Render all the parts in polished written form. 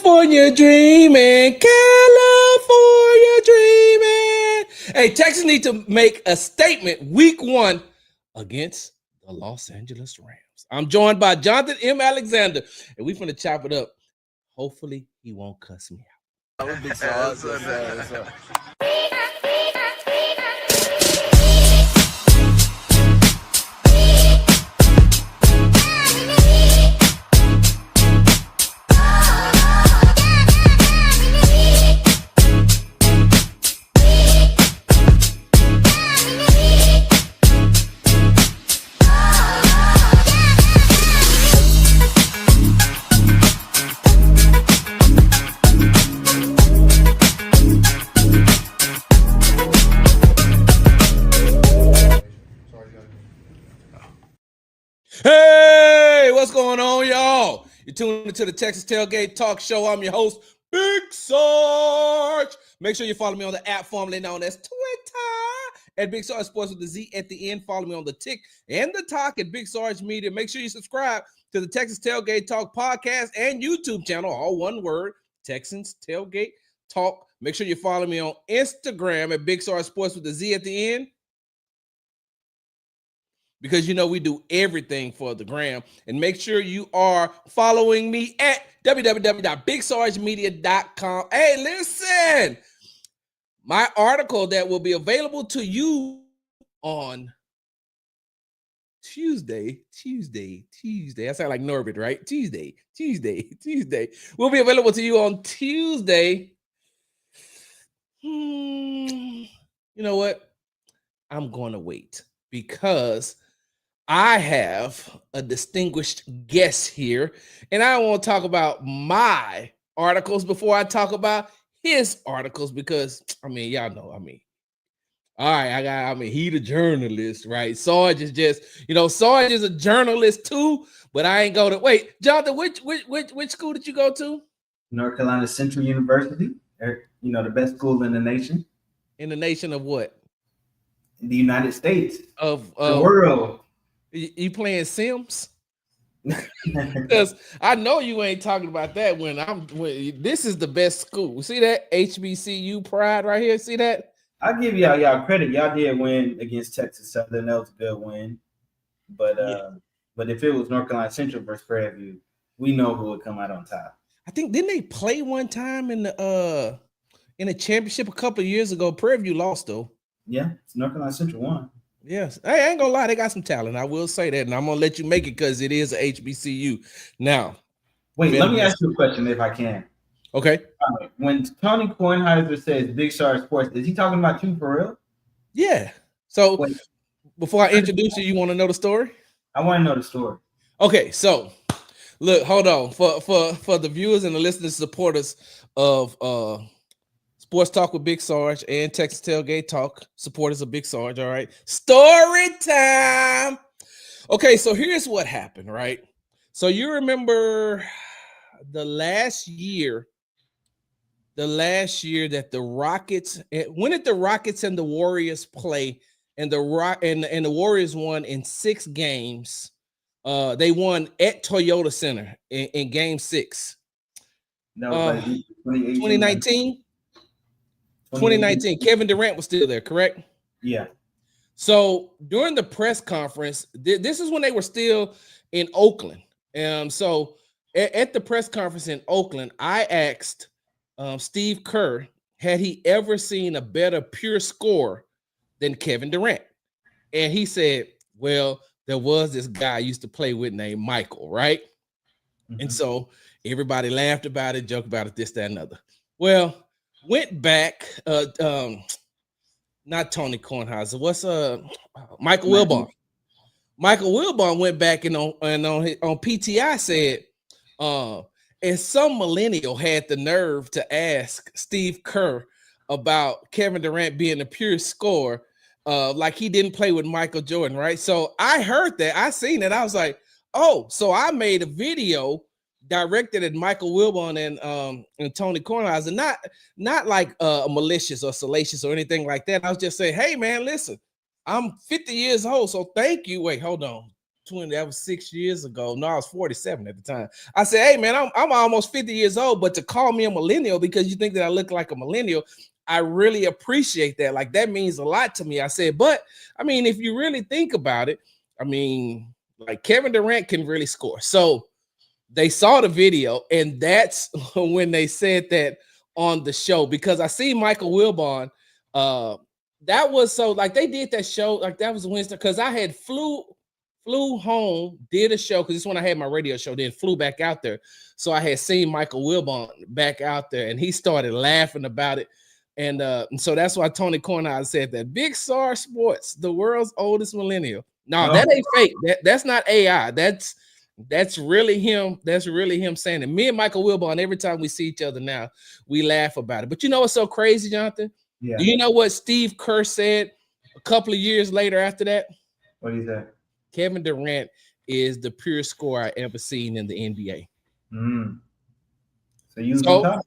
California dreaming, California dreaming. Hey, Texas need to make a statement week 1 against the Los Angeles Rams. I'm joined by Jonathan M. Alexander, and we finna chop it up. Hopefully, he won't cuss me out. That would be so Hey, what's going on, y'all? You're tuning into the Texas Tailgate Talk Show. I'm your host, Big Sarge. Make sure you follow me on the app formerly known as Twitter at Big Sarge Sports with the Z at the end. Follow me on the Tick and the Talk at Big Sarge Media. Make sure you subscribe to the Texas Tailgate Talk podcast and YouTube channel, all one word, Texans Tailgate Talk. Make sure you follow me on Instagram at Big Sarge Sports with the Z at the end. Because you know we do everything for the gram. And make sure you are following me at www.bigsargemedia.com. Hey, listen, my article that will be available to you on Tuesday. I sound like Norbert, right? Tuesday. Will be available to you on Tuesday. You know what? I'm going to wait because I have a distinguished guest here, and I want to talk about my articles before I talk about his articles because, y'all know, all right, he the journalist, right? Sarge is just, Sarge is a journalist too, but I ain't go to, wait, Jonathan, which school did you go to? North Carolina Central University, the best school in the nation. In the nation of what? In the United States. Of the world. You playing Sims? Because I know you ain't talking about that when this is the best school. See that HBCU pride right here? See that? I'll give y'all credit. Y'all did win against Texas Southern. That was a good win. But but if it was North Carolina Central versus Prairie View, we know who would come out on top. I think didn't they play one time in the championship a couple of years ago? Prairie View lost though. Yeah, it's North Carolina Central won. Yes, I ain't gonna lie, they got some talent. I will say that, and I'm gonna let you make it because it is a HBCU. Now, wait, let me ask you a question if I can. Okay. When Tony Kornheiser says Big Sarge Sports, is he talking about you for real? Yeah. So before I introduce you, you want to know the story? I want to know the story. Okay, so look, hold on for the viewers and the listeners, supporters of Sports Talk with Big Sarge and Texas Tailgate Talk, supporters of Big Sarge, all right? Story time. Okay, so here's what happened, right? So you remember the last year that the Rockets, when did the Rockets and the Warriors play? And the Warriors won in 6 games. They won at Toyota Center in game 6. No, 2019. 2019, Kevin Durant was still there, correct? Yeah. So during the press conference, this is when they were still in Oakland. So at the press conference in Oakland, I asked Steve Kerr, had he ever seen a better pure scorer than Kevin Durant? And he said, well, there was this guy I used to play with named Michael, right? Mm-hmm. And so everybody laughed about it, joked about it, this, that, and other. Well, went back, not Tony Kornheiser. What's Michael Wilbon? Michael Wilbon went back and on PTI said, and some millennial had the nerve to ask Steve Kerr about Kevin Durant being a pure scorer, like he didn't play with Michael Jordan, right? So I heard that, I seen it, I was like, oh, so I made a video directed at Michael Wilbon and Tony Kornheiser, not like malicious or salacious or anything like that. I was just saying, hey man, listen, I'm 50 years old, so thank you. Wait, hold on. that was 6 years ago. No, I was 47 at the time. I said, hey man, I'm almost 50 years old, but to call me a millennial because you think that I look like a millennial, I really appreciate that. Like that means a lot to me. I said, but I mean, if you really think about it, I mean, like Kevin Durant can really score. So they saw the video, and that's when they said that on the show, because I see Michael Wilbon. That was so like they did that show, like that was Wednesday, because I had flew home, did a show because this is when I had my radio show, then flew back out there. So I had seen Michael Wilbon back out there, and he started laughing about it. And so that's why Tony Cornell said that Big Sarge Sports, the world's oldest millennial. No, that ain't fake. That's not AI. That's really him. That's really him saying it. Me and Michael Wilbon, every time we see each other now, we laugh about it. But you know what's so crazy, Jonathan? Yeah. Do you know what Steve Kerr said a couple of years later after that? What did he say? Kevin Durant is the purest scorer I ever seen in the NBA. So you was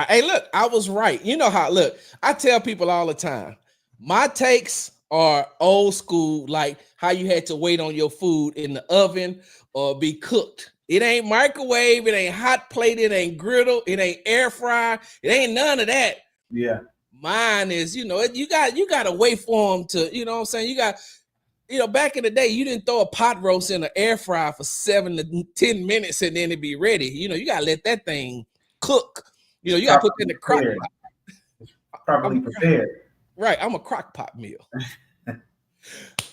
hey, look, I was right. You know how, look, I tell people all the time, my takes are old school, like how you had to wait on your food in the oven or be cooked. It ain't microwave, it ain't hot plate, it ain't griddle, it ain't air fry, it ain't none of that. Yeah. Mine is, you got to wait for them to, you know what I'm saying? You got, back in the day, you didn't throw a pot roast in an air fryer for 7 to 10 minutes and then it'd be ready. You got to let that thing cook. You got to put it in the crock pot. Properly prepared. Right. I'm a crock pot meal.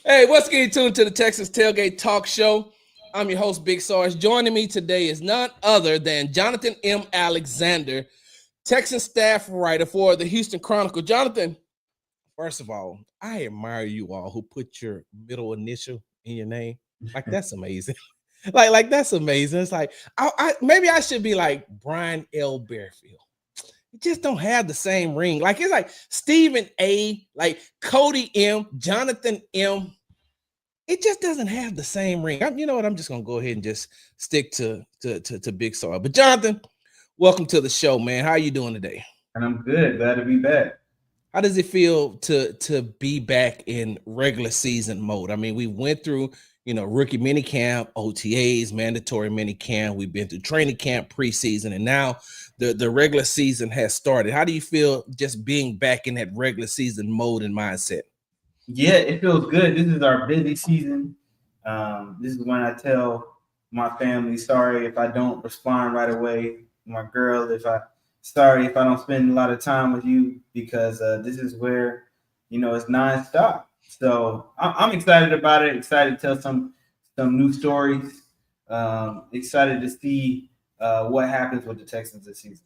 Hey, what's getting tuned to the Texas Tailgate Talk Show? I'm your host, Big Sarge. Joining me today is none other than Jonathan M. Alexander, Texan staff writer for the Houston Chronicle. Jonathan, first of all, I admire you all who put your middle initial in your name. Like, that's amazing. like that's amazing. It's like, maybe I should be like Brian L. Bearfield. You just don't have the same ring. Like, it's like Stephen A., like Cody M., Jonathan M. It just doesn't have the same ring. You know what? I'm just going to go ahead and just stick to Big Sarge. But Jonathan, welcome to the show, man. How are you doing today? And I'm good. Glad to be back. How does it feel to be back in regular season mode? I mean, we went through, rookie mini camp, OTAs, mandatory mini camp. We've been through training camp, preseason, and now the regular season has started. How do you feel just being back in that regular season mode and mindset? Yeah, it feels good. This is our busy season. This is when I tell my family, sorry if I don't respond right away. My girl, sorry if I don't spend a lot of time with you, because this is where, it's nonstop. So I'm excited about it. Excited to tell some new stories. Excited to see what happens with the Texans this season.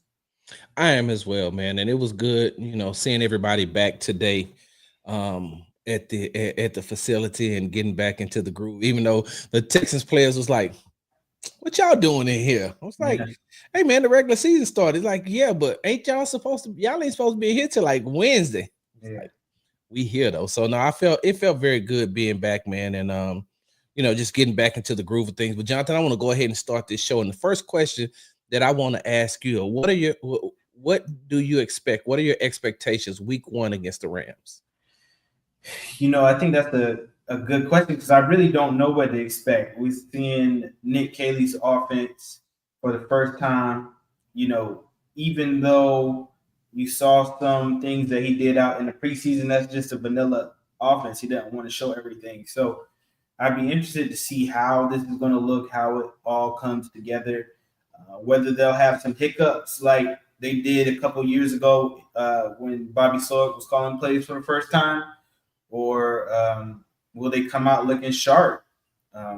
I am as well, man. And it was good, seeing everybody back today at the facility and getting back into the groove, even though the Texans players was like, what y'all doing in here? I was like, hey man, the regular season started. Like, yeah, but ain't y'all ain't supposed to be here till like Wednesday. Yeah. Like, we here though. So no, it felt very good being back, man. And just getting back into the groove of things. But Jonathan, I want to go ahead and start this show. And the first question that I want to ask you, what do you expect? What are your expectations week 1 against the Rams? I think that's a good question, because I really don't know what to expect. We're seeing Nick Caley's offense for the first time. Even though you saw some things that he did out in the preseason, that's just a vanilla offense. He doesn't want to show everything. So I'd be interested to see how this is going to look, how it all comes together, whether they'll have some hiccups like they did a couple years ago when Bobby Sawyer was calling plays for the first time, or will they come out looking sharp?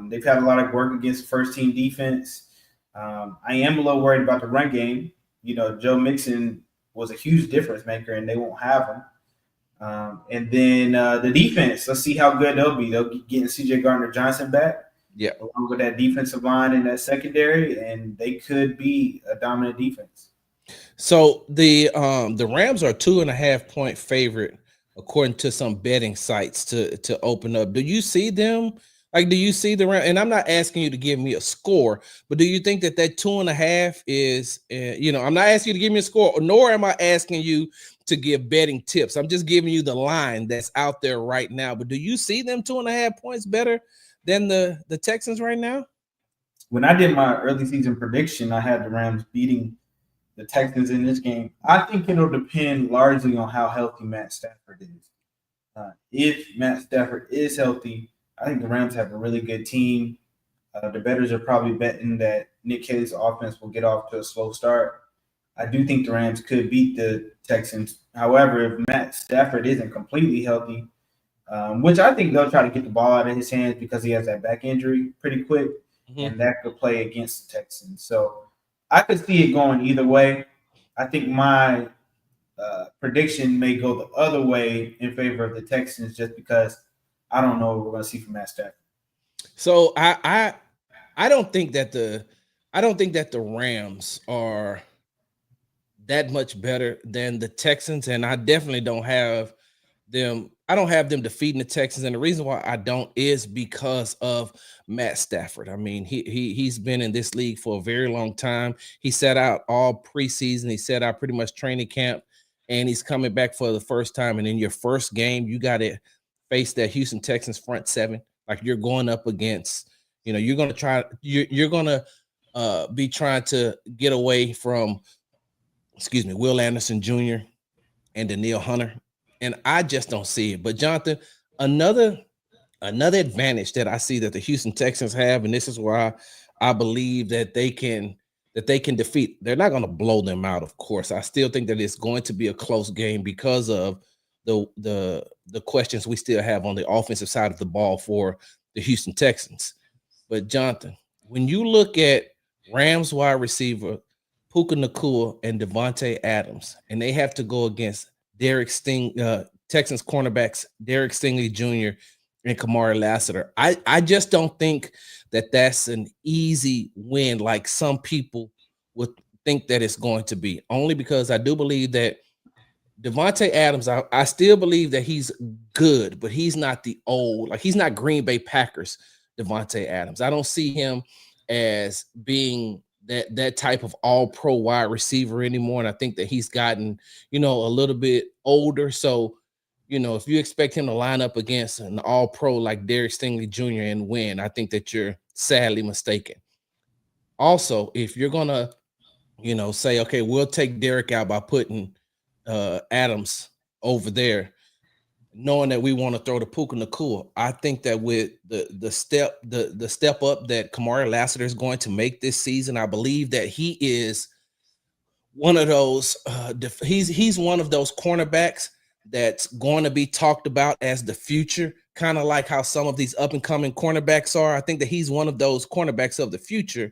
They've had a lot of work against first-team defense. I am a little worried about the run game. Joe Mixon was a huge difference maker, and they won't have him. And then the defense, let's see how good they'll be. They'll be getting C.J. Gardner-Johnson back, along with that defensive line and that secondary, and they could be a dominant defense. So the Rams are 2.5-point favorite, according to some betting sites, to open up. Do you see them? Like, do you see the Rams? And I'm not asking you to give me a score, but do you think that 2.5 is, I'm not asking you to give me a score, nor am I asking you to give betting tips. I'm just giving you the line that's out there right now. But do you see them 2.5 points better than the Texans right now? When I did my early season prediction, I had the Rams beating the Texans in this game. I think it'll depend largely on how healthy Matt Stafford is. If Matt Stafford is healthy, I think the Rams have a really good team. The bettors are probably betting that Nick Caly's offense will get off to a slow start. I do think the Rams could beat the Texans. However, if Matt Stafford isn't completely healthy, which I think they'll try to get the ball out of his hands because he has that back injury pretty quick, and that could play against the Texans. So I could see it going either way. I think my prediction may go the other way in favor of the Texans just because I don't know what we're going to see from Matt Stafford. So I don't think that the Rams are that much better than the Texans, and I definitely don't have them. I don't have them defeating the Texans, and the reason why I don't is because of Matt Stafford. I mean, he's been in this league for a very long time. He sat out all preseason. He sat out pretty much training camp, and he's coming back for the first time. And in your first game, you got to face that Houston Texans front seven. Like you're going up against, you're going to try. You're going to be trying to get away from, Will Anderson Jr. and Danielle Hunter. And I just don't see it. But Jonathan, another advantage that I see that the Houston Texans have, and this is why I believe that they can defeat. They're not going to blow them out, of course. I still think that it's going to be a close game because of the questions we still have on the offensive side of the ball for the Houston Texans. But Jonathan, when you look at Rams wide receiver Puka Nacua and Devontae Adams, and they have to go against Texans cornerbacks Derek Stingley Jr. and Kamari Lassiter. I just don't think that that's an easy win like some people would think that it's going to be, only because I do believe that Devontae Adams, I still believe that he's good, but he's not he's not Green Bay Packers Devontae Adams. I don't see him as being that type of all-pro wide receiver anymore. And I think that he's gotten, a little bit older. So, if you expect him to line up against an all-pro like Derek Stingley Jr. and win, I think that you're sadly mistaken. Also, if you're going to, say, okay, we'll take Derek out by putting Adams over there, knowing that we want to throw the Puka Nacua, I think that with the step up that Kamari Lassiter is going to make this season, I believe that he is one of those. He's one of those cornerbacks that's going to be talked about as the future, kind of like how some of these up and coming cornerbacks are. I think that he's one of those cornerbacks of the future,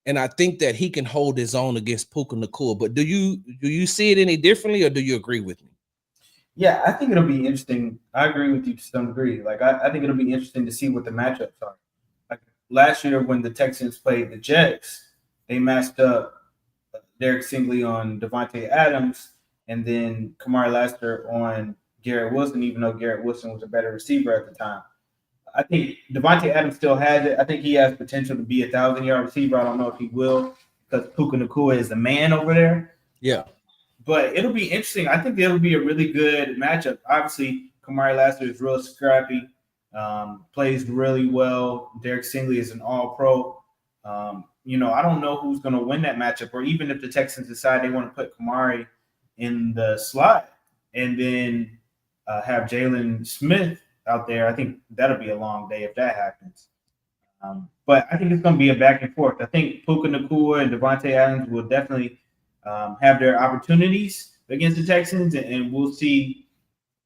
and I think that he can hold his own against Puka Nacua. But do you see it any differently, or do you agree with me? Yeah, I think it'll be interesting. I agree with you to some degree. Like, I think it'll be interesting to see what the matchups are. Like last year when the Texans played the Jets, they matched up Derek Stingley on Devontae Adams and then Kamari Lassiter on Garrett Wilson, even though Garrett Wilson was a better receiver at the time. I think Devontae Adams still has it. I think he has potential to be a 1,000-yard receiver. I don't know if he will because Puka Nacua is the man over there. Yeah. But it'll be interesting. I think it'll be a really good matchup. Obviously, Kamari Lassiter is real scrappy, plays really well. Derek Stingley is an all-pro. I don't know who's going to win that matchup, or even if the Texans decide they want to put Kamari in the slot and then have Jalen Smith out there. I think that'll be a long day if that happens. But I think it's going to be a back and forth. I think Puka Nacua and Devontae Adams will definitely have their opportunities against the Texans, and we'll see,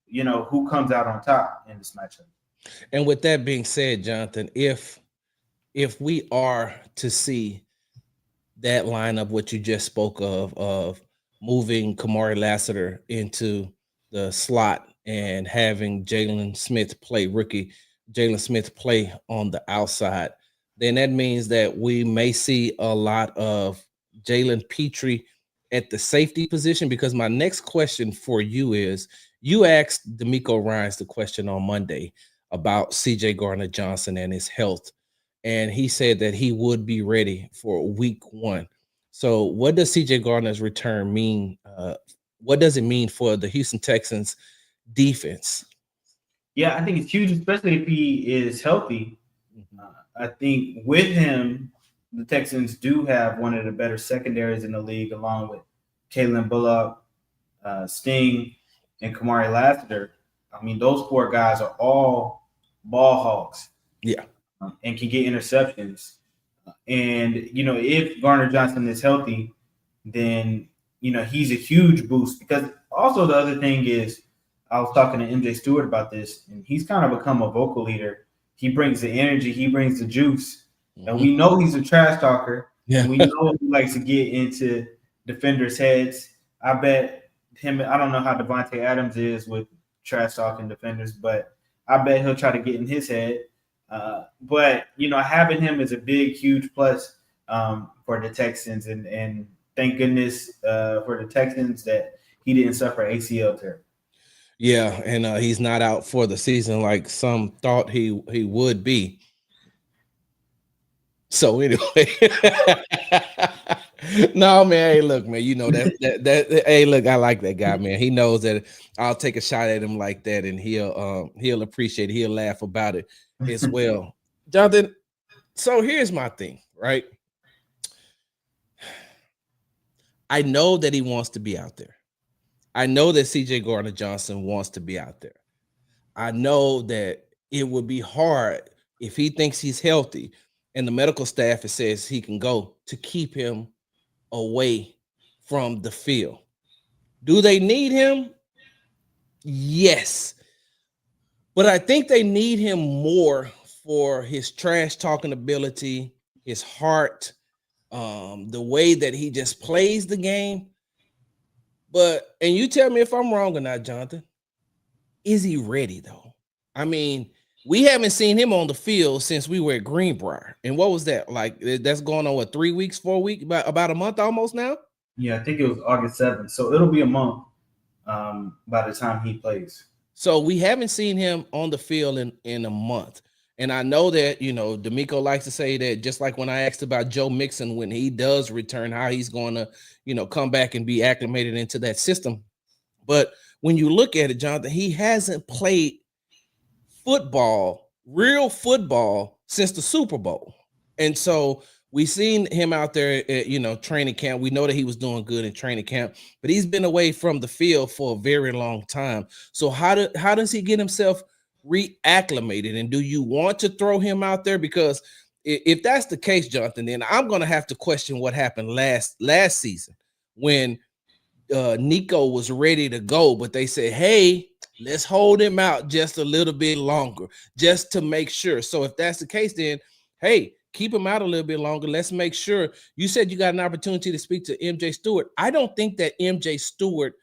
who comes out on top in this matchup. And with that being said, Jonathan, if we are to see that lineup, what you just spoke of moving Kamari Lassiter into the slot and having rookie Jalen Smith play on the outside, then that means that we may see a lot of Jalen Petrie at the safety position, because my next question for you is, you asked D'Amico Ryans the question on Monday about C.J. Gardner-Johnson and his health, and he said that he would be ready for week 1. So what does C.J. Gardner's return mean? What does it mean for the Houston Texans defense? Yeah, I think it's huge, especially if he is healthy. I think with him, the Texans do have one of the better secondaries in the league, along with Kalen Bullock, Sting, and Kamari Lassiter. I mean, those four guys are all ball hawks. Yeah. And can get interceptions. And, if Garner Johnson is healthy, then, he's a huge boost. Because also the other thing is, I was talking to MJ Stewart about this, and he's kind of become a vocal leader. He brings the energy, he brings the juice. And we know he's a trash talker. Yeah. And we know he likes to get into defenders' heads. I bet him, I don't know how Devontae Adams is with trash talking defenders, but I bet he'll try to get in his head. But having him is a big, huge plus for the Texans, and thank goodness for the Texans that he didn't suffer ACL tear. Yeah, and he's not out for the season like some thought he would be. So anyway, no man, hey look, man, that hey look, I like that guy, man. He knows that I'll take a shot at him like that, and he'll appreciate it. He'll laugh about it as well. Jonathan, so here's my thing, right? I know that he wants to be out there. I know that CJ Gardner-Johnson wants to be out there. I know that it would be hard if he thinks he's healthy and the medical staff says he can go, to keep him away from the field. Do they need him? Yes. But I think they need him more for his trash talking ability, his heart, the way that he just plays the game. But, and you tell me if I'm wrong or not, Jonathan, is he ready though? I mean, we haven't seen him on the field since we were at Greenbrier. And what was that? Like, that's going on, what, 3 weeks, 4 weeks, about a month almost now? Yeah, I think it was August 7th. So it'll be a month by the time he plays. So we haven't seen him on the field in a month. And I know that, D'Amico likes to say that, just like when I asked about Joe Mixon, when he does return, how he's going to, come back and be acclimated into that system. But when you look at it, Jonathan, he hasn't played football, real football, since the Super Bowl. And so we've seen him out there at, training camp. We know that he was doing good in training camp, but he's been away from the field for a very long time. So how does he get himself reacclimated? And do you want to throw him out there? Because if that's the case, Jonathan, then I'm going to have to question what happened last season when Nico was ready to go, but they said, hey, let's hold him out just a little bit longer, just to make sure. So if that's the case, then, hey, keep him out a little bit longer. Let's make sure. You said you got an opportunity to speak to MJ Stewart. I don't think that MJ Stewart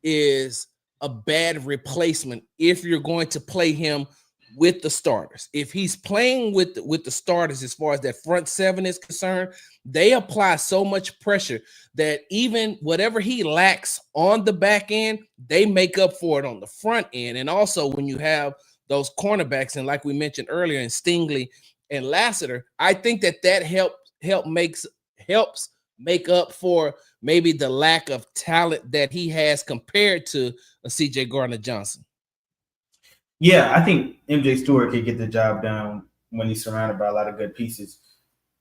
is a bad replacement if you're going to play him with the starters. If he's playing with the starters, as far as that front seven is concerned, they apply so much pressure that even whatever he lacks on the back end, they make up for it on the front end. And also when you have those cornerbacks, and like we mentioned earlier, in Stingley and Lassiter, I think that helps make up for maybe the lack of talent that he has compared to a CJ Gardner-Johnson. Yeah, I think MJ Stewart could get the job done when he's surrounded by a lot of good pieces.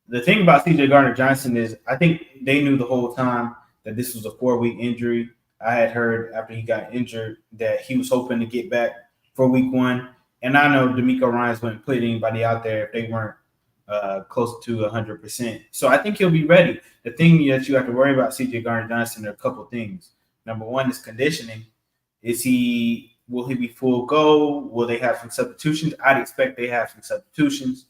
The thing about CJ Gardner-Johnson is I think they knew the whole time that this was a 4-week injury. I had heard after he got injured that he was hoping to get back for week 1. And I know D'Amico Ryans wouldn't put anybody out there if they weren't close to 100%. So I think he'll be ready. The thing that you have to worry about CJ Gardner-Johnson are a couple things. Number one is conditioning. Will he be full go? Will they have some substitutions? I'd expect they have some substitutions.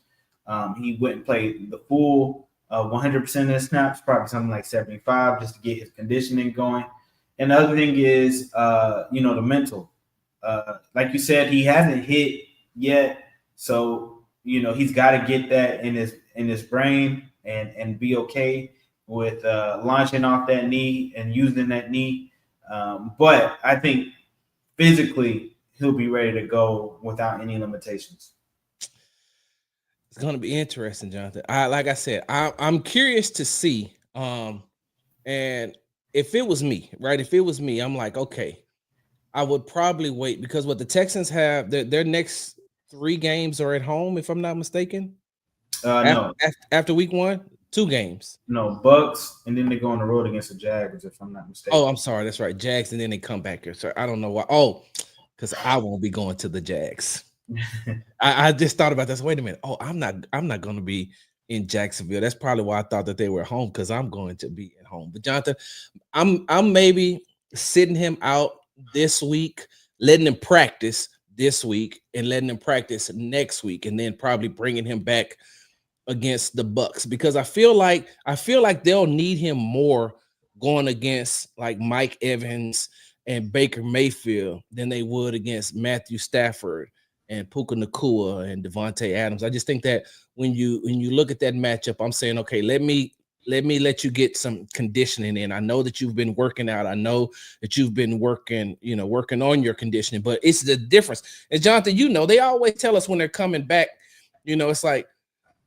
He wouldn't play the full 100% of the snaps, probably something like 75, just to get his conditioning going. And the other thing is, the mental. Like you said, he hasn't hit yet, so he's got to get that in his brain and be okay with launching off that knee and using that knee. But I think physically he'll be ready to go without any limitations. It's going to be interesting, Jonathan. Like I said, I'm curious to see. And if it was me, right? If it was me, I'm like, okay, I would probably wait, because what the Texans have, their next 3 games are at home, if I'm not mistaken. No. After week 1, 2 games. No, Bucks, and then they go on the road against the Jags, if I'm not mistaken. Oh, I'm sorry. That's right. Jags, and then they come back here. Sorry, I don't know why. Oh, because I won't be going to the Jags. I just thought about this. Wait a minute. Oh, I'm not going to be in Jacksonville. That's probably why I thought that they were at home, because I'm going to be at home. But Jonathan, I'm maybe sitting him out this week, letting him practice this week, and letting him practice next week, and then probably bringing him back against the Bucks, because I feel like they'll need him more going against like Mike Evans and Baker Mayfield than they would against Matthew Stafford and Puka Nacua and Devontae Adams. I just think that when you look at that matchup, I'm saying, okay, let me let you get some conditioning in. I know that you've been working out. I know that you've been working on your conditioning, but it's the difference. And Jonathan, they always tell us when they're coming back, it's like,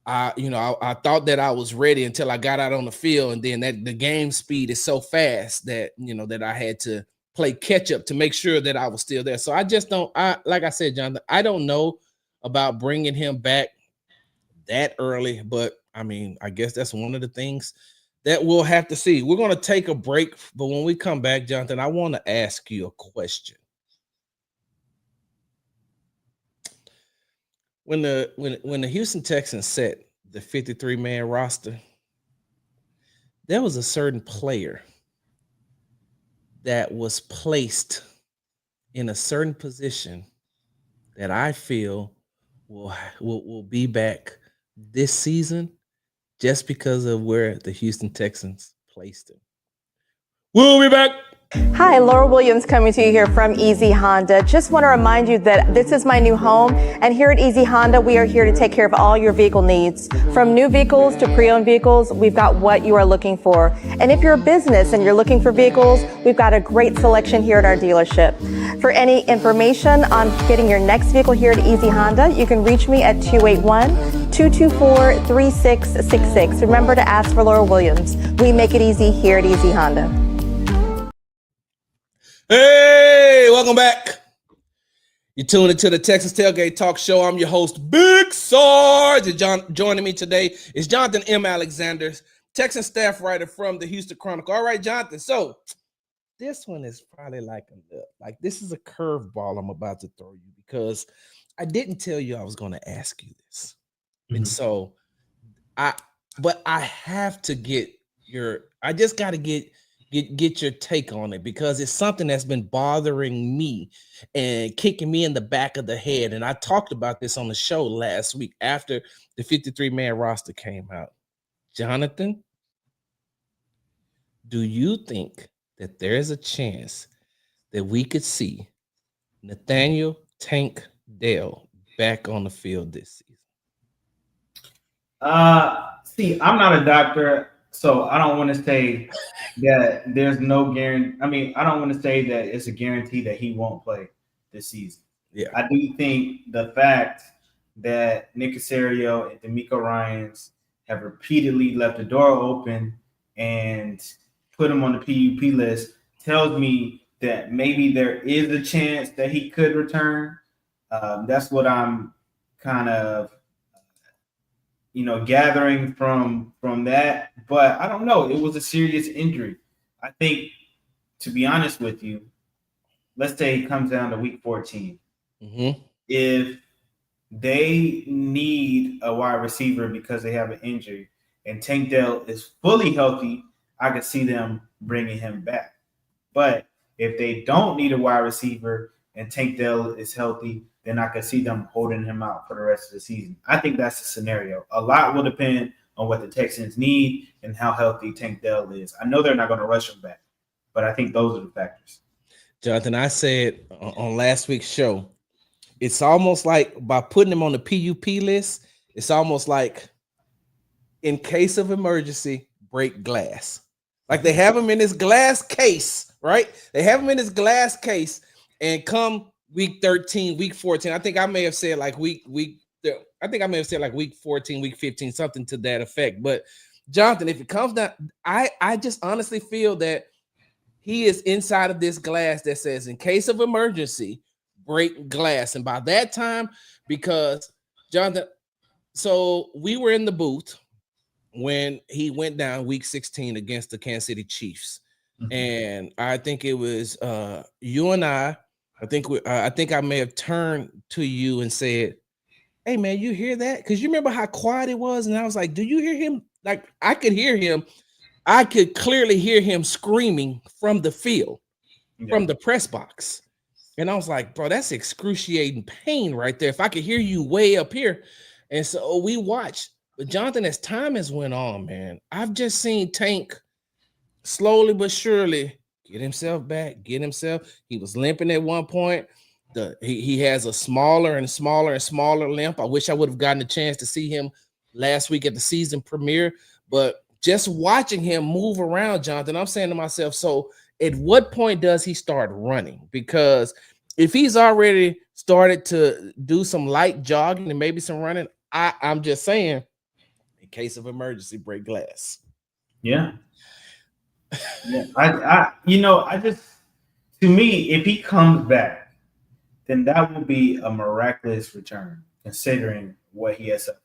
I thought that I was ready until I got out on the field, and then that the game speed is so fast that that I had to play catch up to make sure that I was still there. So I just don't. Like I said, Jonathan, I don't know about bringing him back that early, but I mean, I guess that's one of the things that we'll have to see. We're going to take a break, but when we come back, Jonathan, I want to ask you a question. When the Houston Texans set the 53-man roster, there was a certain player that was placed in a certain position that I feel will be back this season just because of where the Houston Texans placed him. We'll be back. Hi, Laura Williams coming to you here from Easy Honda. Just want to remind you that this is my new home, and here at Easy Honda, we are here to take care of all your vehicle needs. From new vehicles to pre-owned vehicles, we've got what you are looking for. And if you're a business and you're looking for vehicles, we've got a great selection here at our dealership. For any information on getting your next vehicle here at Easy Honda, you can reach me at 281-224-3666. Remember to ask for Laura Williams. We make it easy here at Easy Honda. Hey, welcome back. You're tuned into the Texas Tailgate Talk Show. I'm your host, Big Sarge. Joining me today is Jonathan M. Alexander, Texan staff writer from the Houston Chronicle. All right, Jonathan. So this one is probably like this is a curveball I'm about to throw you, because I didn't tell you I was going to ask you this. Mm-hmm. And so I have to get I just got to get your take on it, because it's something that's been bothering me and kicking me in the back of the head. And I talked about this on the show last week after the 53-man roster came out. Jonathan, do you think that there's a chance that we could see Nathaniel Tank Dell back on the field this season? See, I'm not a doctor, so I don't want to say that there's no guarantee. I mean, I don't want to say that it's a guarantee that he won't play this season. Yeah, I do think the fact that Nick Caserio and D'Amico Ryans have repeatedly left the door open and put him on the PUP list tells me that maybe there is a chance that he could return. That's what I'm kind of gathering from that, but I don't know. It was a serious injury. I think, to be honest with you, let's say it comes down to week 14. Mm-hmm. If they need a wide receiver because they have an injury and Tank Dell is fully healthy, I could see them bringing him back. But if they don't need a wide receiver and Tank Dell is healthy, then I could see them holding him out for the rest of the season. I think that's the scenario. A lot will depend on what the Texans need and how healthy Tank Dell is. I know they're not going to rush him back, but I think those are the factors. Jonathan, I said on last week's show, it's almost like by putting him on the PUP list, it's almost like in case of emergency, break glass. Like they have him in this glass case, right? They have him in this glass case, and come week 13, week 14. I think I may have said like week 14, week 15, something to that effect. But Jonathan, if it comes down, I just honestly feel that he is inside of this glass that says, in case of emergency, break glass. And by that time, because Jonathan, So we were in the booth when he went down week 16 against the Kansas City Chiefs. And I think it was you and I think I may have turned to you and said, "Hey man, you hear that?" Because you remember how quiet it was, and I was like, "Do you hear him?" Like I could hear him. I could clearly hear him screaming from the field, from the press box. And I was like, "Bro, that's excruciating pain right there. If I could hear you way up here." And so we watched. But Jonathan, as time has went on, man, I've just seen Tank slowly but surely get himself back, get himself. He was limping at one point. He has a smaller and smaller and smaller limp. I wish I would have gotten a chance to see him last week at the season premiere, but just watching him move around, Jonathan, I'm saying to myself, so at what point does he start running? Because if he's already started to do some light jogging and maybe some running, I'm just saying, in case of emergency, break glass. Yeah. I just, to me, if he comes back, then that will be a miraculous return, considering what he has suffered.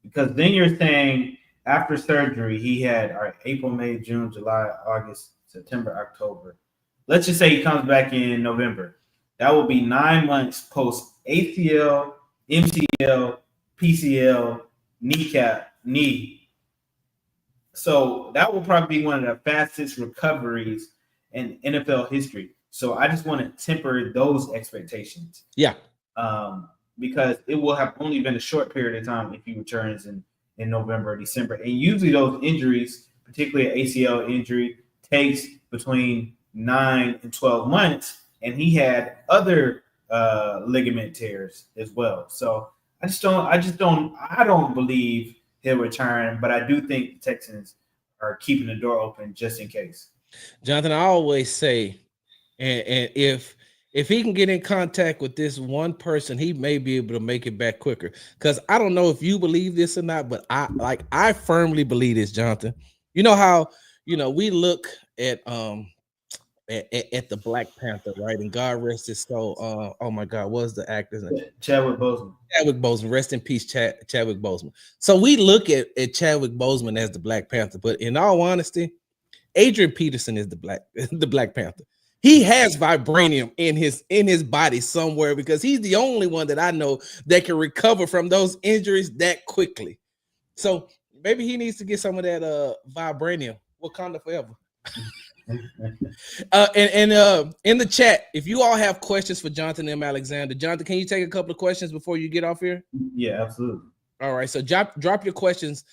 Because then you're saying after surgery, he had April, May, June, July, August, September, October. Let's just say he comes back in November. That will be 9 months post ACL, MCL, PCL, knee. So that will probably be one of the fastest recoveries in NFL history. So I just want to temper those expectations. Yeah. Because it will have only been a short period of time if he returns in November or December. And usually those injuries, particularly an ACL injury, takes between 9 and 12 months. And he had other ligament tears as well. So I don't believe he'll return, but I do think the Texans are keeping the door open just in case. Jonathan, I always say, and if he can get in contact with this one person, he may be able to make it back quicker. Because I don't know if you believe this or not, but I firmly believe this, Jonathan. You know how we look at the Black Panther, right? And God rest his soul. Oh my God, what's the actor's name? Chadwick Boseman. Chadwick Boseman. Rest in peace, Chadwick Boseman. So we look at Chadwick Boseman as the Black Panther, but in all honesty, Adrian Peterson is the Black Panther. He has vibranium in his body somewhere because he's the only one that I know that can recover from those injuries that quickly. So maybe he needs to get some of that vibranium. Wakanda forever. And in the chat, if you all have questions for Jonathan M. Alexander, Jonathan, can you take a couple of questions before you get off here? Yeah, absolutely. All right, so drop your questions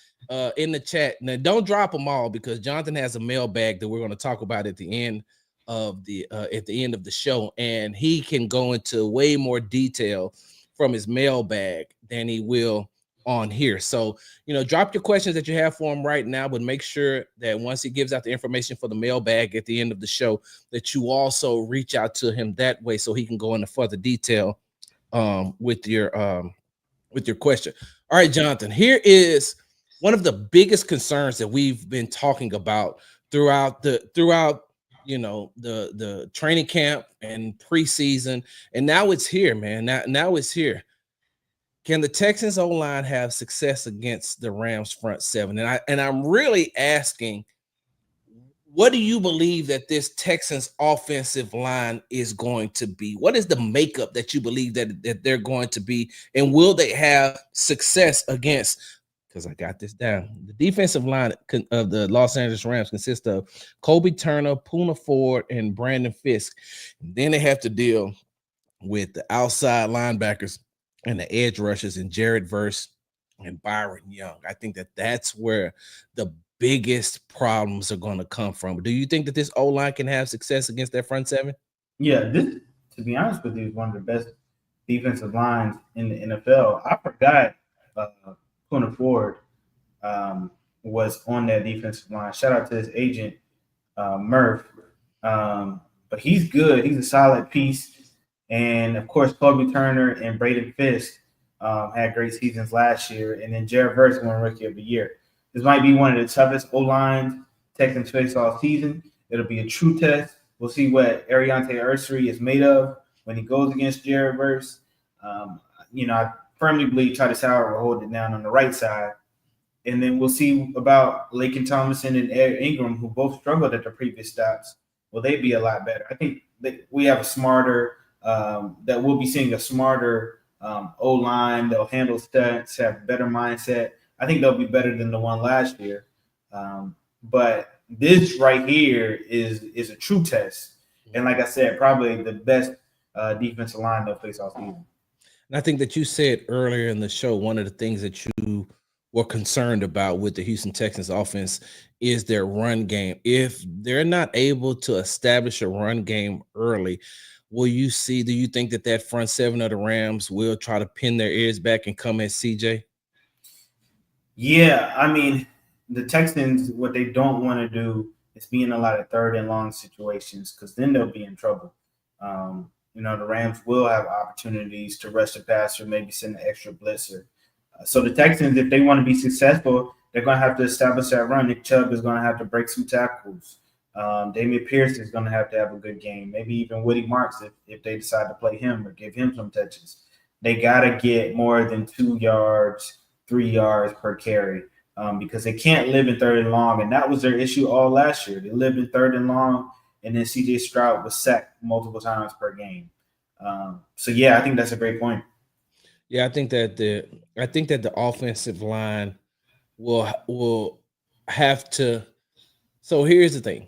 in the chat. Now, don't drop them all because Jonathan has a mailbag that we're going to talk about at the end of the show, and he can go into way more detail from his mailbag than he will on here. So, drop your questions that you have for him right now, but make sure that once he gives out the information for the mailbag at the end of the show, that you also reach out to him that way so he can go into further detail with your question. All right, Jonathan, here is one of the biggest concerns that we've been talking about throughout the training camp and preseason, and now it's here, man. Now it's here. Can the Texans O-line have success against the Rams front seven? And I'm really asking, what do you believe that this Texans offensive line is going to be? What is the makeup that you believe that they're going to be? And will they have success against, because I got this down, the defensive line of the Los Angeles Rams consists of Kobe Turner, Poona Ford, and Brandon Fisk. And then they have to deal with the outside linebackers and the edge rushers and Jared Verse and Byron Young. I think that's where the biggest problems are going to come from. Do you think that this O-line can have success against that front seven? Yeah, this, to be honest with you, is one of the best defensive lines in the NFL. I forgot Poona Ford was on that defensive line. Shout out to his agent, Murph. But he's good. He's a solid piece. And, of course, Kobe Turner and Braden Fisk had great seasons last year. And then Jared Verse won Rookie of the Year. This might be one of the toughest O-lines Texans face all season. It'll be a true test. We'll see what Ariante Ursary is made of when he goes against Jared Verse. firmly believe Titus Howard will hold it down on the right side. And then we'll see about Laken Tomlinson and Ed Ingram, who both struggled at the previous stops. Will they be a lot better? I think that we have a smarter, that we'll be seeing a smarter O-line. They'll handle stunts, have better mindset. I think they'll be better than the one last year. But this right here is a true test. And like I said, probably the best defensive line they'll face all season. And I think that you said earlier in the show, one of the things that you were concerned about with the Houston Texans offense is their run game. If they're not able to establish a run game early, do you think that front seven of the Rams will try to pin their ears back and come at CJ? Yeah, I mean, the Texans, what they don't want to do is be in a lot of third and long situations, because then they'll be in trouble. The Rams will have opportunities to rush the passer, maybe send an extra blitzer. So the Texans, if they want to be successful, they're going to have to establish that run. Nick Chubb is going to have to break some tackles. Damian Pierce is going to have a good game. Maybe even Woody Marks if they decide to play him or give him some touches. They got to get more than 2 yards, 3 yards per carry, because they can't live in third and long. And that was their issue all last year. They lived in third and long, and then C.J. Stroud was sacked multiple times per game. I think that's a great point. Yeah, I think that the offensive line will have to. So here's the thing: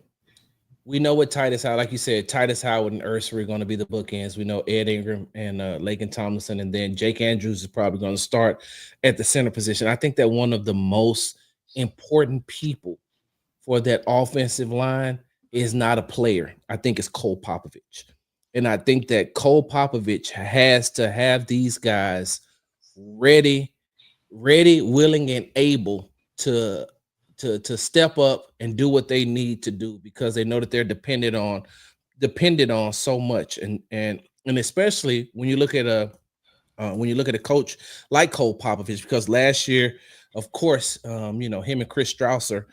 we know what Titus Howard, like you said, Titus Howard and Ursary are going to be the bookends. We know Ed Ingram and Laken Tomlinson, and then Jake Andrews is probably going to start at the center position. I think that one of the most important people for that offensive line is not a player. I think it's Cole Popovich. And I think that Cole Popovich has to have these guys ready, willing, and able to step up and do what they need to do, because they know that they're dependent on so much. And especially when you look at a coach like Cole Popovich, because last year, of course, him and Chris Strausser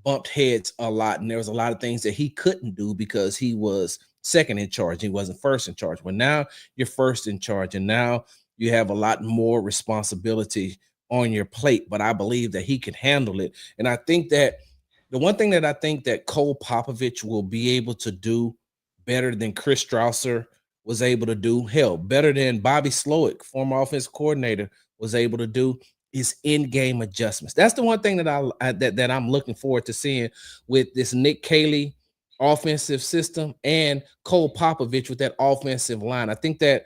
bumped heads a lot, and there was a lot of things that he couldn't do because he was second in charge. He wasn't first in charge. But now you're first in charge, and now you have a lot more responsibility on your plate. But I believe that he can handle it. And I think that the one thing that I think that Cole Popovich will be able to do better than Chris Strausser was able to do, better than Bobby Slowick, former offensive coordinator, was able to do, is in-game adjustments. That's the one thing that I'm looking forward to seeing with this Nick Caley offensive system and Cole Popovich with that offensive line. I think that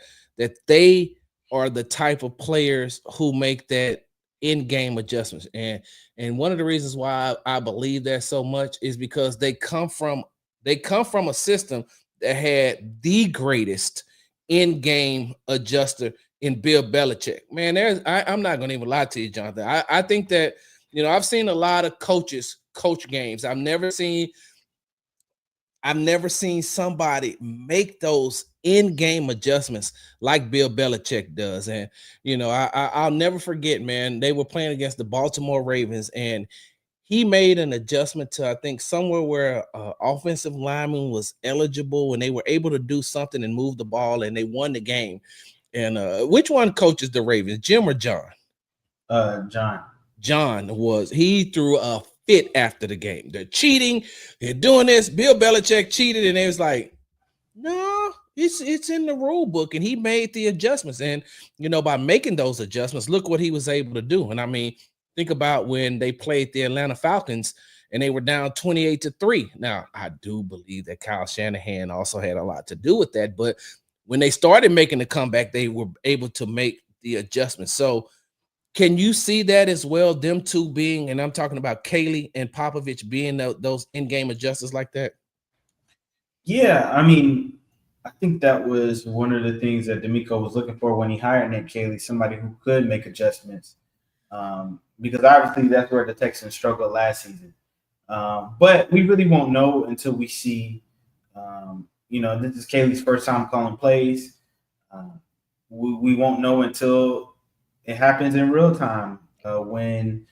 they are the type of players who make that in-game adjustments. And one of the reasons why I believe that so much is because they come from a system that had the greatest in-game adjuster in Bill Belichick. Man, I'm not going to even lie to you, Jonathan. I think that, I've seen a lot of coaches coach games. I've never seen somebody make those in-game adjustments like Bill Belichick does. And, I'll never forget, man, they were playing against the Baltimore Ravens, and he made an adjustment to, I think, somewhere where offensive lineman was eligible, and they were able to do something and move the ball, and they won the game. And which one coaches the Ravens, Jim or John? John. He threw a fit after the game. They're cheating. They're doing this. Bill Belichick cheated, and it was like, no, it's in the rule book, and he made the adjustments. And by making those adjustments, look what he was able to do. And I mean, think about when they played the Atlanta Falcons and they were down 28-3. Now, I do believe that Kyle Shanahan also had a lot to do with that, but when they started making the comeback, they were able to make the adjustments. So can you see that as well, them two being, and I'm talking about Caley and Popovich being those in-game adjusters like that? Yeah, I mean, I think that was one of the things that D'Amico was looking for when he hired Nick Caley, somebody who could make adjustments, because obviously that's where the Texans struggled last season. But we really won't know until we see, this is Caley's first time calling plays. We won't know until it happens in real time when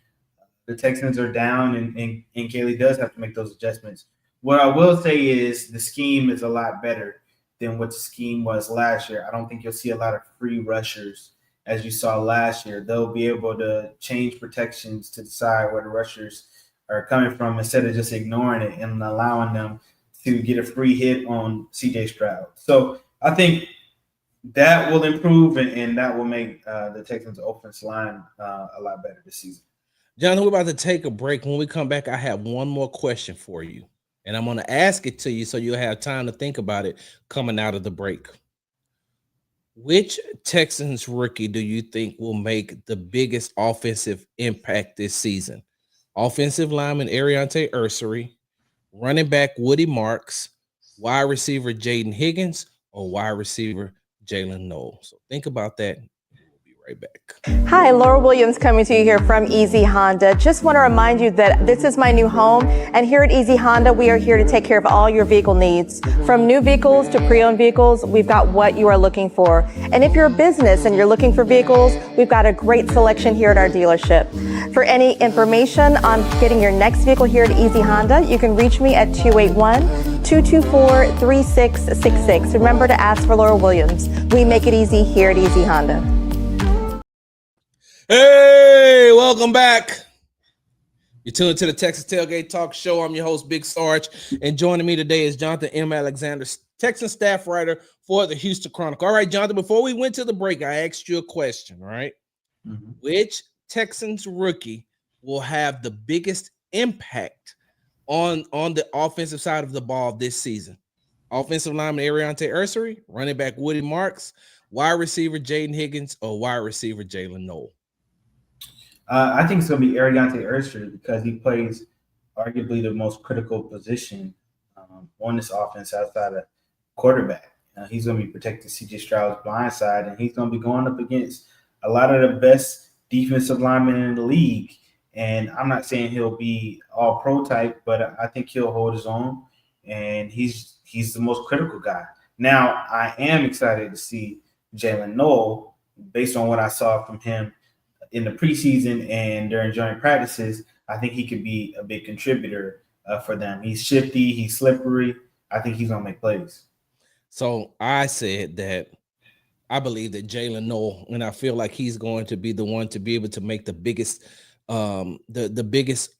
the Texans are down and Caley does have to make those adjustments. What I will say is the scheme is a lot better than what the scheme was last year. I don't think you'll see a lot of free rushers as you saw last year. They'll be able to change protections to decide where the rushers are coming from instead of just ignoring it and allowing them to get a free hit on CJ Stroud. So I think that will improve, and that will make the Texans' offensive line a lot better this season. Jonathan, we're about to take a break. When we come back, I have one more question for you, and I'm going to ask it to you so you'll have time to think about it coming out of the break. Which Texans rookie do you think will make the biggest offensive impact this season? Offensive lineman Ariante Ursery, running back Woody Marks, wide receiver Jaden Higgins, or wide receiver Jalen Noel? So think about that. We'll be right back. Hi, Laura Williams coming to you here from Easy Honda. Just want to remind you that this is my new home, and here at Easy Honda, we are here to take care of all your vehicle needs. From new vehicles to pre-owned vehicles, we've got what you are looking for. And if you're a business and you're looking for vehicles, we've got a great selection here at our dealership. For any information on getting your next vehicle here at Easy Honda, you can reach me at 281-224-3666. Remember to ask for Laura Williams. We make it easy here at Easy Honda. Hey, welcome back. You're tuned to the Texas Tailgate Talk Show. I'm your host, Big Sarge, and joining me today is Jonathan M. Alexander, Texan staff writer for the Houston Chronicle. All right, Jonathan, before we went to the break, I asked you a question, right? Mm-hmm. Which Texans rookie will have the biggest impact on the offensive side of the ball this season? Offensive lineman Ariante Ursery, running back Woody Marks, wide receiver Jaden Higgins, or wide receiver Jalen Noel? I think it's going to be Ariante Ursery because he plays arguably the most critical position on this offense outside of quarterback. He's going to be protecting CJ Stroud's blind side, and he's going to be going up against a lot of the best defensive linemen in the league. And I'm not saying he'll be all pro type, but I think he'll hold his own, and he's the most critical guy. Now, I am excited to see Jalen Noel based on what I saw from him in the preseason and during joint practices. I think he could be a big contributor for them. He's shifty, he's slippery. I think he's going to make plays. So I said that I believe that Jalen Noel, and I feel like he's going to be the one to be able to make the biggest the biggest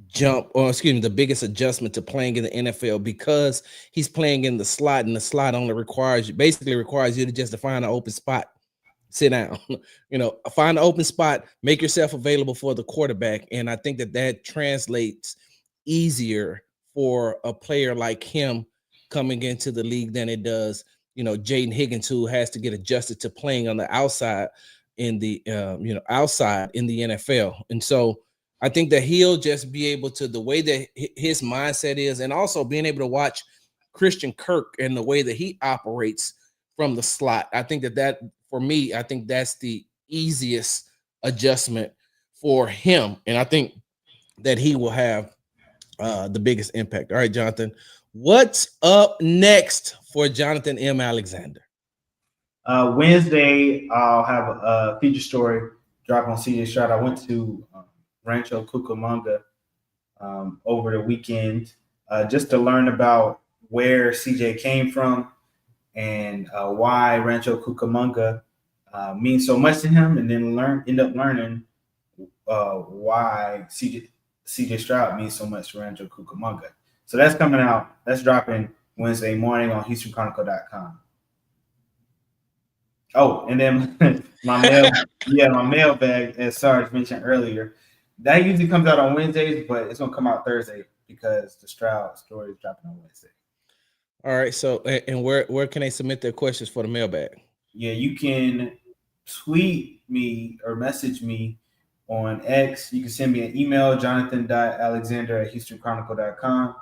jump, or excuse me, the biggest adjustment to playing in the NFL, because he's playing in the slot, and the slot only requires you to just to find an open spot. Sit down, find an open spot, make yourself available for the quarterback. And I think that translates easier for a player like him coming into the league than it does, Jaden Higgins, who has to get adjusted to playing on the outside in the, outside in the NFL. And so I think that he'll just be able to, the way that his mindset is, and also being able to watch Christian Kirk and the way that he operates from the slot. I think that for me, I think that's the easiest adjustment for him. And I think that he will have the biggest impact. All right, Jonathan, what's up next for Jonathan M. Alexander? Wednesday, I'll have a feature story drop on CJ Stroud. I went to Rancho Cucamonga over the weekend just to learn about where CJ came from and why Rancho Cucamonga means so much to him, and then end up learning why CJ Stroud means so much to Rancho Cucamonga. So that's coming out. That's dropping Wednesday morning on HoustonChronicle.com. Oh, and then my mailbag, as Sarge mentioned earlier, that usually comes out on Wednesdays, but it's gonna come out Thursday because the Stroud story is dropping on Wednesday. All right. So, and where can they submit their questions for the mailbag? Yeah, you can tweet me or message me on X. You can send me an email, jonathan.alexander@HoustonChronicle.com,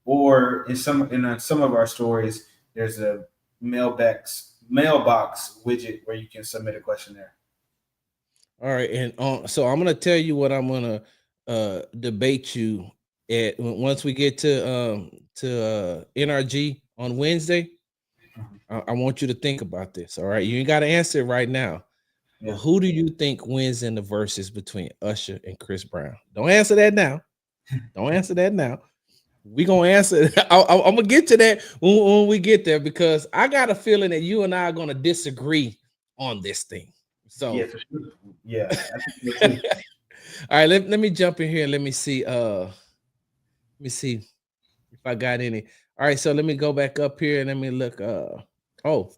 or in some of our stories, there's a mailbox widget where you can submit a question there. All right, and so I'm gonna tell you what I'm gonna debate you at once we get to NRG on Wednesday. I want you to think about this. All right, you ain't got to answer it right now. Yeah. But who do you think wins in the verses between Usher and Chris Brown? Don't answer that now. Don't answer that now. We're gonna answer. I'm gonna get to that when we get there, because I got a feeling that you and I are gonna disagree on this thing. So yeah, for sure. Yeah. I think so too. all right, let me jump in here. Let me see. Let me see if I got any. All right, so let me go back up here and let me look. Oh,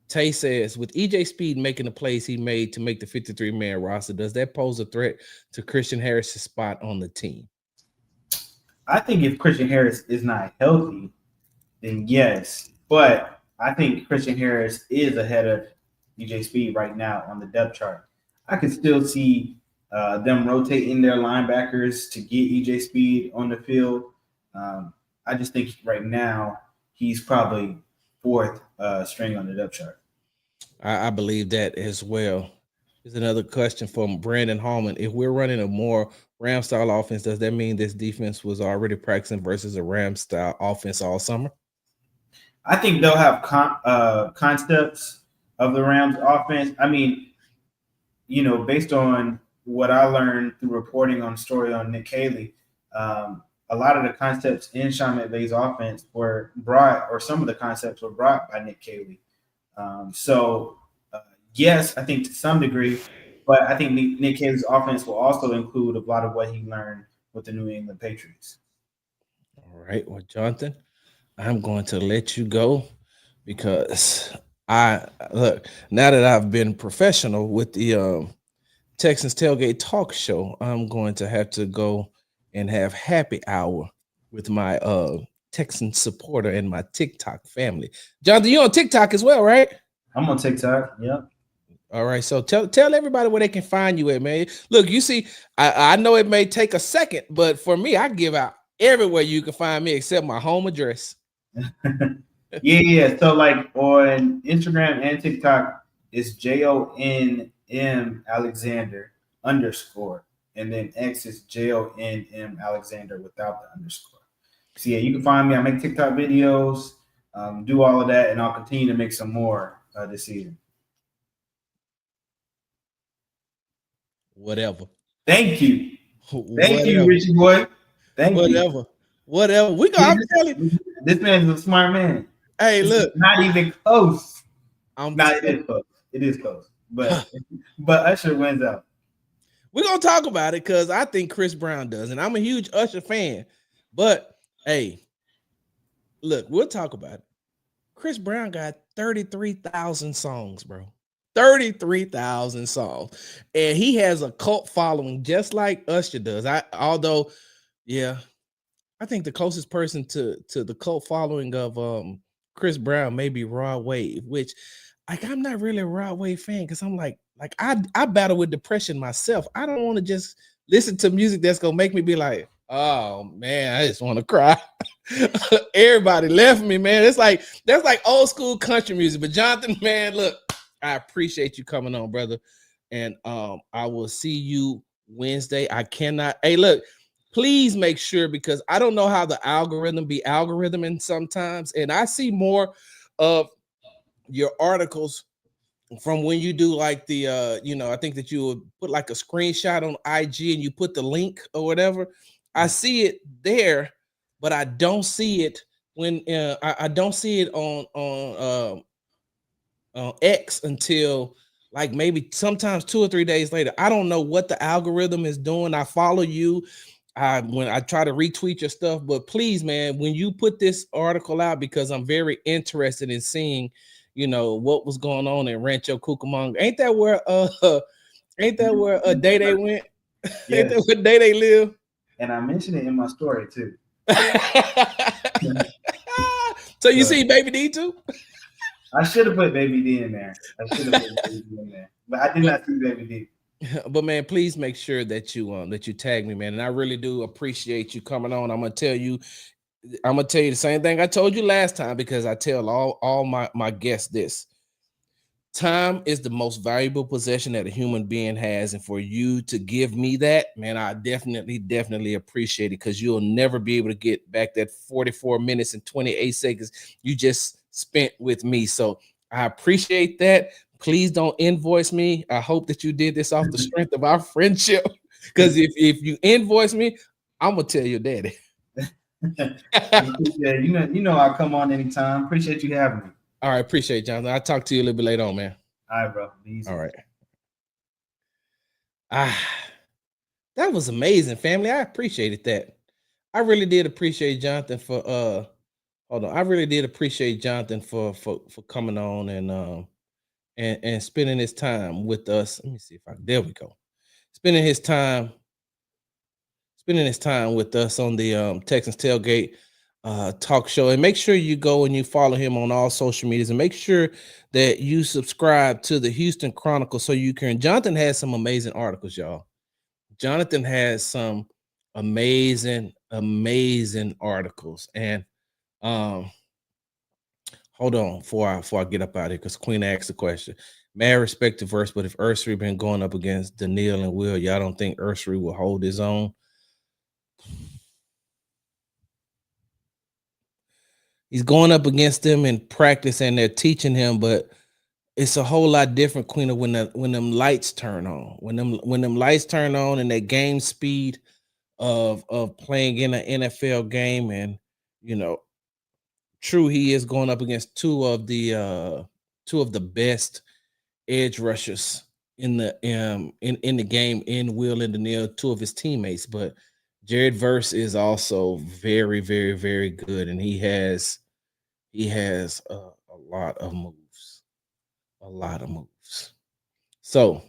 Tay says, with EJ Speed making the plays he made to make the 53-man roster, does that pose a threat to Christian Harris's spot on the team? I think if Christian Harris is not healthy, then yes. But I think Christian Harris is ahead of EJ Speed right now on the depth chart. I can still see them rotating their linebackers to get EJ Speed on the field. I just think right now he's probably fourth string on the depth chart. I believe that as well. Here's another question from Brandon Hallman. If we're running a more Ram-style offense, does that mean this defense was already practicing versus a Ram-style offense all summer? I think they'll have concepts of the Rams offense. I mean, you know, based on what I learned through reporting on the story on Nick Caley, a lot of the concepts in Sean McVay's offense were brought, or some of the concepts were brought by Nick Caley. Yes, I think to some degree, but I think Nick Caley's offense will also include a lot of what he learned with the New England Patriots. All right. Well, Jonathan, I'm going to let you go because now that I've been professional with the Texans Tailgate Talk Show, I'm going to have to go and have happy hour with my Texan supporter and my TikTok family. Jonathan, you on TikTok as well, right? I'm on TikTok. Yeah. All right. So tell everybody where they can find you at, man. Look, you see, I know it may take a second, but for me, I give out everywhere you can find me except my home address. Yeah. So like on Instagram and TikTok, it's JONM Alexander _ and then X is JONM Alexander without the underscore. So yeah, you can find me. I make TikTok videos, do all of that, and I'll continue to make some more this season. Whatever. Thank you. Thank you, Richie boy. Thank you. Whatever. We go. I'm telling you, this man's a smart man. Hey, look, not even close. It is close. It is close. But Usher wins out. We're gonna talk about it because I think Chris Brown does, and I'm a huge Usher fan. But hey, look, we'll talk about it. Chris Brown got 33,000 songs, bro. 33,000 songs, and he has a cult following just like Usher does. I think the closest person to the cult following of Chris Brown may be Rod Wave, which I'm not really a Rod Wave fan because I'm like I battle with depression myself. I don't want to just listen to music that's gonna make me be like, oh man, I just want to cry. Everybody left me, man. That's like old school country music. But Jonathan, man, look, I appreciate you coming on, brother. And I will see you Wednesday. I cannot. Hey, look, please make sure, because I don't know how the algorithm be algorithming sometimes. And I see more of your articles from when you do like the I think that you would put like a screenshot on IG and you put the link or whatever. I see it there, but I don't see it when I don't see it on X until like maybe sometimes 2 or 3 days later. I don't know what the algorithm is doing. I follow you when I try to retweet your stuff, but please, man, when you put this article out, because I'm very interested in seeing, what was going on in Rancho Cucamonga. Ain't that where Day Day went? Yes. Ain't that where Day Day live? And I mentioned it in my story too. So you see Baby D too? I should have put Baby D in there. But I did not see Baby D. But man, please make sure that you tag me, man. And I really do appreciate you coming on. I'm gonna tell you the same thing I told you last time, because I tell all my guests this. Time is the most valuable possession that a human being has. And for you to give me that, man, I definitely appreciate it, because you'll never be able to get back that 44 minutes and 28 seconds you just spent with me. So I appreciate that. Please don't invoice me. I hope that you did this off the strength of our friendship, because if you invoice me, I'm going to tell your daddy. Yeah, you know I'll come on anytime. Appreciate you having me. All right, appreciate it, Jonathan. I'll talk to you a little bit later on, man. All right, bro. Easy. All right. That was amazing, family. I appreciated that. I really did appreciate Jonathan for hold on. I really did appreciate Jonathan for coming on and spending his time with us. Let me see if I there we go. Spending his time with us on the Texans Tailgate talk show. And make sure you go and you follow him on all social medias, and make sure that you subscribe to the Houston Chronicle so you can. Jonathan has some amazing articles, y'all. Jonathan has some amazing articles. And hold on before I get up out of here, because Queen asked the question. Mad respect to Verse, but if Ursary been going up against Daniil and Will, y'all don't think Ursary will hold his own? He's going up against them in practice and they're teaching him, but it's a whole lot different, Queen, when them lights turn on. When them lights turn on and that game speed of playing in an NFL game, and true, he is going up against two of the best edge rushers in the game, in Will and Daniil, two of his teammates. But Jared Verse is also very, very, very good, and he has a lot of moves. So,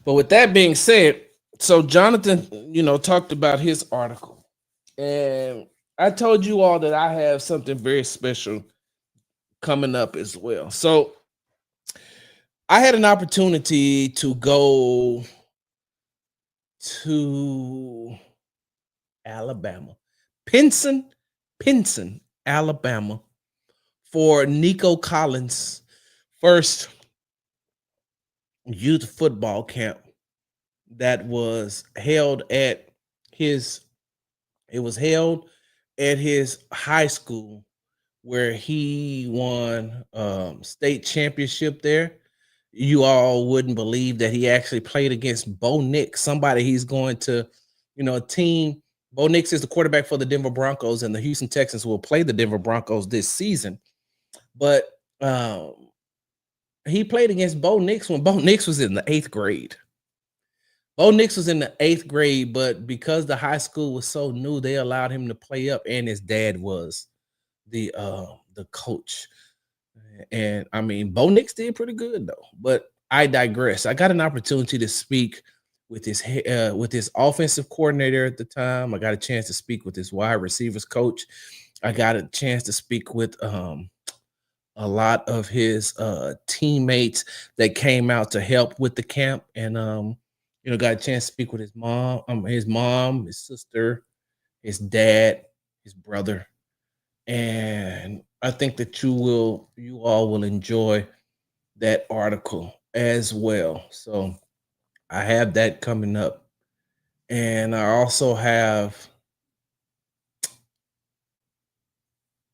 but with that being said, so Jonathan, talked about his article, and I told you all that I have something very special coming up as well. So I had an opportunity to go to Alabama, Pinson, Alabama, for Nico Collins' first youth football camp that was held at his high school, where he won state championship there. You all wouldn't believe that he actually played against Bo Nix, somebody he's going to, a team. Bo Nix is the quarterback for the Denver Broncos, and the Houston Texans will play the Denver Broncos this season. But he played against Bo Nix when Bo Nix was in the 8th grade. Bo Nix was in the 8th grade, but because the high school was so new, they allowed him to play up, and his dad was the coach. And I mean, Bo Nix did pretty good though. But I digress. I got an opportunity to speak with his offensive coordinator at the time. I got a chance to speak with his wide receivers coach. I got a chance to speak with a lot of his teammates that came out to help with the camp, and got a chance to speak with his mom, his sister, his dad, his brother. And I think that you all will enjoy that article as well. So I have that coming up. And I also have.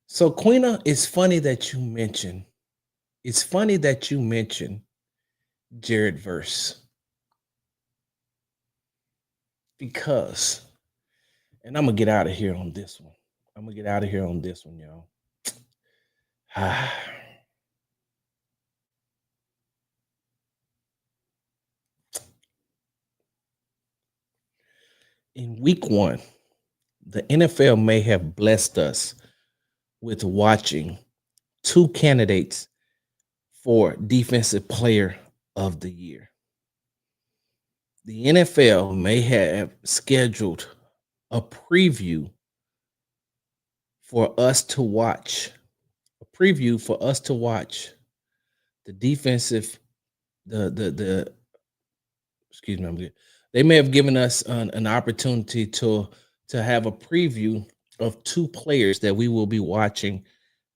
So Queena, it's funny that you mention Jared Verse. Because, and I'm gonna get out of here on this one. Y'all. In week 1, the NFL may have blessed us with watching 2 candidates for Defensive Player of the Year. The NFL may have scheduled a preview for us to watch. The defensive, excuse me, I'm good. They may have given us an opportunity to have a preview of 2 players that we will be watching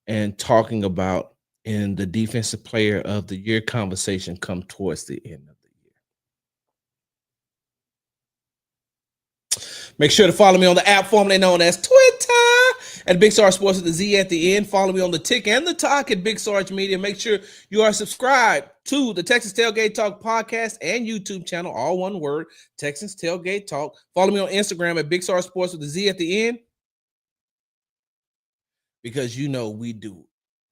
and talking about in the Defensive Player of the Year conversation come towards the end of the year. Make sure to follow me on the app formerly known as Twitter at Big Sarge Sports with the Z at the end. Follow me on the Tick and the Talk at Big Sarge Media. Make sure you are subscribed to the Texas Tailgate Talk podcast and YouTube channel, all one word, Texas Tailgate Talk. Follow me on Instagram at Big Sarge Sports with the Z at the end, because we do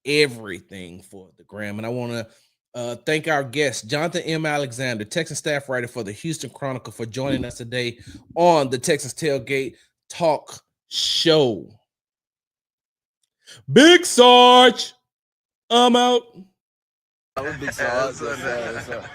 everything for the gram. And I want to thank our guest, Jonathan M. Alexander, Texan staff writer for the Houston Chronicle, for joining us today on the Texans Tailgate Talk Show. Big Sarge, I'm out. Big Sarge.